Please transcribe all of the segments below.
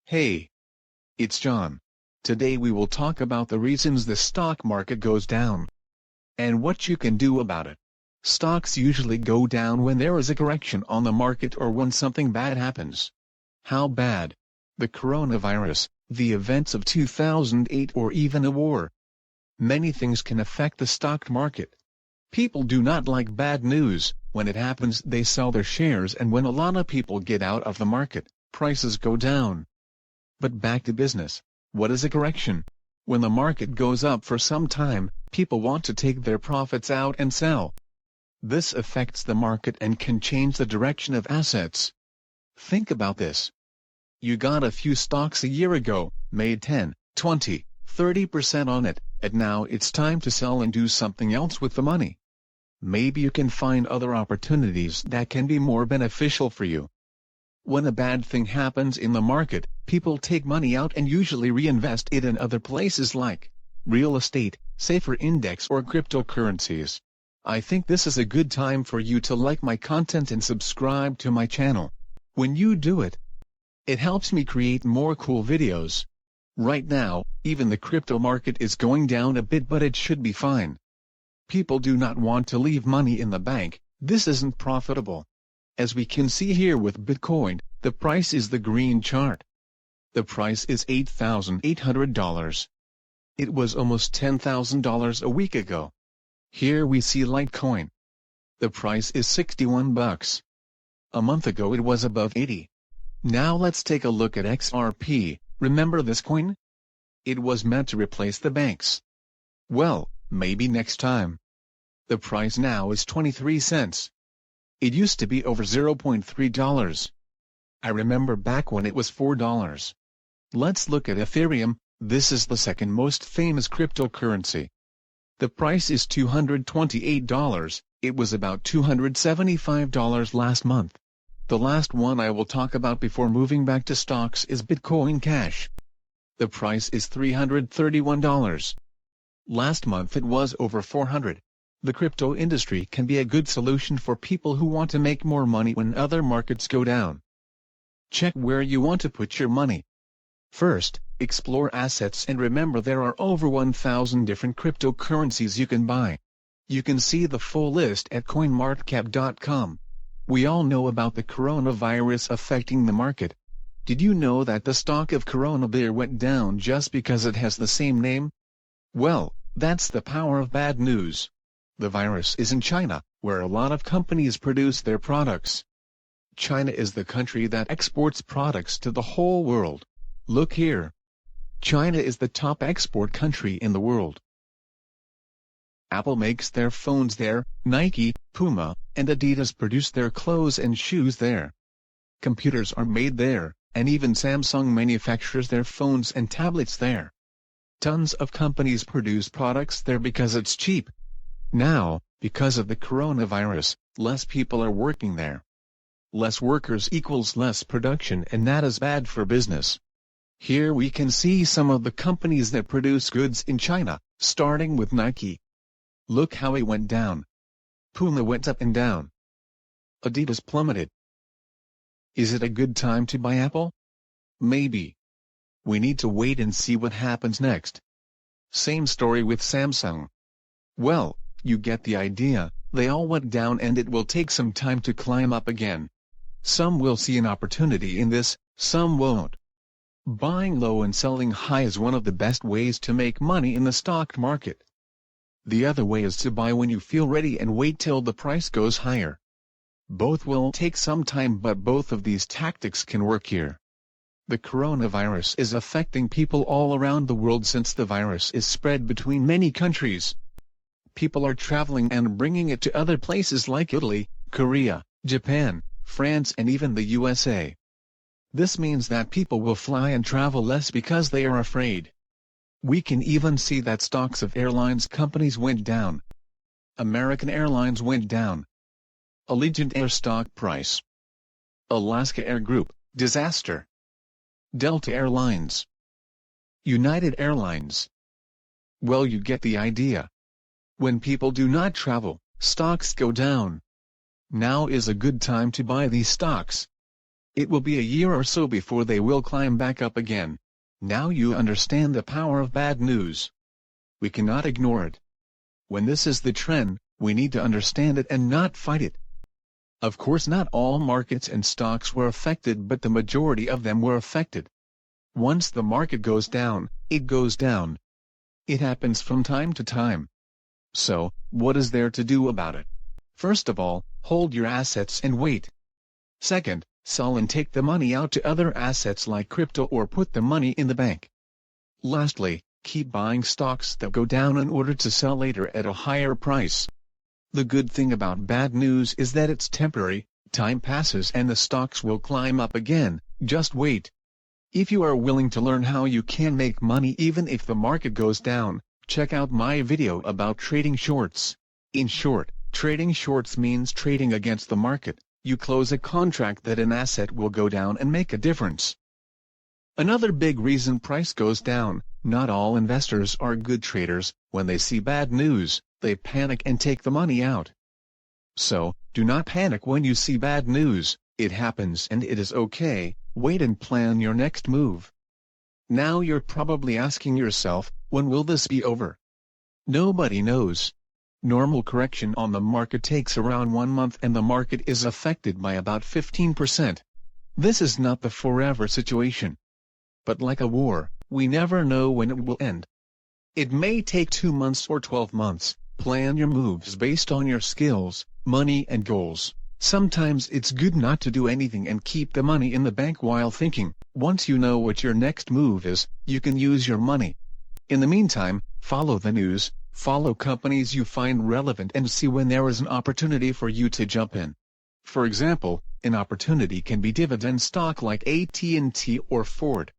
Hey, it's John. Today we will talk about the reasons the stock market goes down and what you can do about it. Stocks usually go down when there is a correction on the market or when something bad happens. How bad? The coronavirus, the events of 2008, or even a war. Many things can affect the stock market. People do not like bad news. When it happens, they sell their shares, and when a lot of people get out of the market, prices go down. But back to business. What is a correction? When the market goes up for some time, people want to take their profits out and sell. This affects the market and can change the direction of assets. Think about this. You got a few stocks a year ago, made 10, 20, 30% on it, and now it's time to sell and do something else with the money. Maybe you can find other opportunities that can be more beneficial for you. When a bad thing happens in the market, people take money out and usually reinvest it in other places like real estate, safer index, or cryptocurrencies. I think this is a good time for you to like my content and subscribe to my channel. When you do it, it helps me create more cool videos. Right now, even the crypto market is going down a bit, but it should be fine. People do not want to leave money in the bank. This isn't profitable. As we can see here with Bitcoin, the price is the green chart. The price is $8,800. It was almost $10,000 a week ago. Here we see Litecoin. The price is $61. A month ago it was above 80. Now let's take a look at XRP. Remember this coin? It was meant to replace the banks. Well, maybe next time. The price now is 23 cents. It used to be over $0.3. I remember back when it was $4. Let's look at Ethereum. This is the second most famous cryptocurrency. The price is $228. It was about $275 last month. The last one I will talk about before moving back to stocks is Bitcoin Cash. The price is $331. Last month it was over $400. The crypto industry can be a good solution for people who want to make more money when other markets go down. Check where you want to put your money. First, explore assets and remember there are over 1,000 different cryptocurrencies you can buy. You can see the full list at coinmarketcap.com. We all know about the coronavirus affecting the market. Did you know that the stock of Corona beer went down just because it has the same name? Well, that's the power of bad news. The virus is in China, where a lot of companies produce their products. China is the country that exports products to the whole world. Look here. China is the top export country in the world. Apple makes their phones there, Nike, Puma, and Adidas produce their clothes and shoes there. Computers are made there, and even Samsung manufactures their phones and tablets there. Tons of companies produce products there because it's cheap. Now, because of the coronavirus, less people are working there. Less workers equals less production, and that is bad for business. Here we can see some of the companies that produce goods in China, starting with Nike. Look how it went down. Puma went up and down. Adidas plummeted. Is it a good time to buy Apple? Maybe. We need to wait and see what happens next. Same story with Samsung. Well, you get the idea. They all went down and it will take some time to climb up again. Some will see an opportunity in this, some won't. Buying low and selling high is one of the best ways to make money in the stock market. The other way is to buy when you feel ready and wait till the price goes higher. Both will take some time, but both of these tactics can work here. The coronavirus is affecting people all around the world since the virus is spread between many countries. People are traveling and bringing it to other places like Italy, Korea, Japan, France, and even the USA. This means that people will fly and travel less because they are afraid. We can even see that stocks of airlines companies went down. American Airlines went down. Allegiant Air stock price. Alaska Air Group, disaster. Delta Airlines. United Airlines. Well, you get the idea. When people do not travel, stocks go down. Now is a good time to buy these stocks. It will be a year or so before they will climb back up again. Now you understand the power of bad news. We cannot ignore it. When this is the trend, we need to understand it and not fight it. Of course, not all markets and stocks were affected, but the majority of them were affected. Once the market goes down, it goes down. It happens from time to time. So, what is there to do about it? First of all, hold your assets and wait. Second, sell and take the money out to other assets like crypto or put the money in the bank. Lastly, keep buying stocks that go down in order to sell later at a higher price. The good thing about bad news is that it's temporary, time passes and the stocks will climb up again, just wait. If you are willing to learn how you can make money even if the market goes down, check out my video about trading shorts. In short, trading shorts means trading against the market. You close a contract that an asset will go down and make a difference. Another big reason price goes down: not all investors are good traders. When they see bad news, they panic and take the money out. So, do not panic when you see bad news. It happens and it is okay. Wait and plan your next move. Now you're probably asking yourself, when will this be over? Nobody knows. Normal correction on the market takes around 1 month and the market is affected by about 15%. This is not the forever situation. But like a war, we never know when it will end. It may take 2 months or 12 months. Plan your moves based on your skills, money and goals. Sometimes it's good not to do anything and keep the money in the bank while thinking. Once you know what your next move is, you can use your money. In the meantime, follow the news, follow companies you find relevant and see when there is an opportunity for you to jump in. For example, an opportunity can be dividend stock like AT&T or Ford.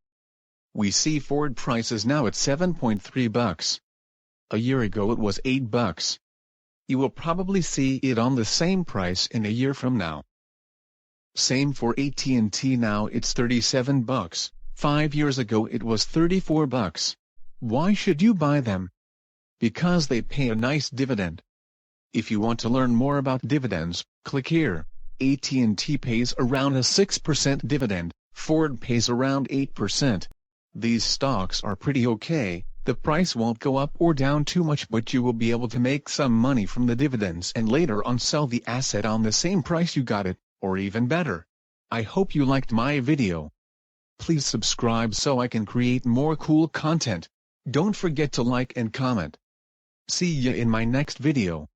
We see Ford prices now at $7.3. A year ago it was $8. You will probably see it on the same price in a year from now. Same for AT&T, now it's $37. 5 years ago it was $34. Why should you buy them? Because they pay a nice dividend. If you want to learn more about dividends, click here. AT&T pays around a 6% dividend, Ford pays around 8%. These stocks are pretty okay. The price won't go up or down too much, but you will be able to make some money from the dividends and later on sell the asset on the same price you got it, or even better. I hope you liked my video. Please subscribe so I can create more cool content. Don't forget to like and comment. See ya in my next video.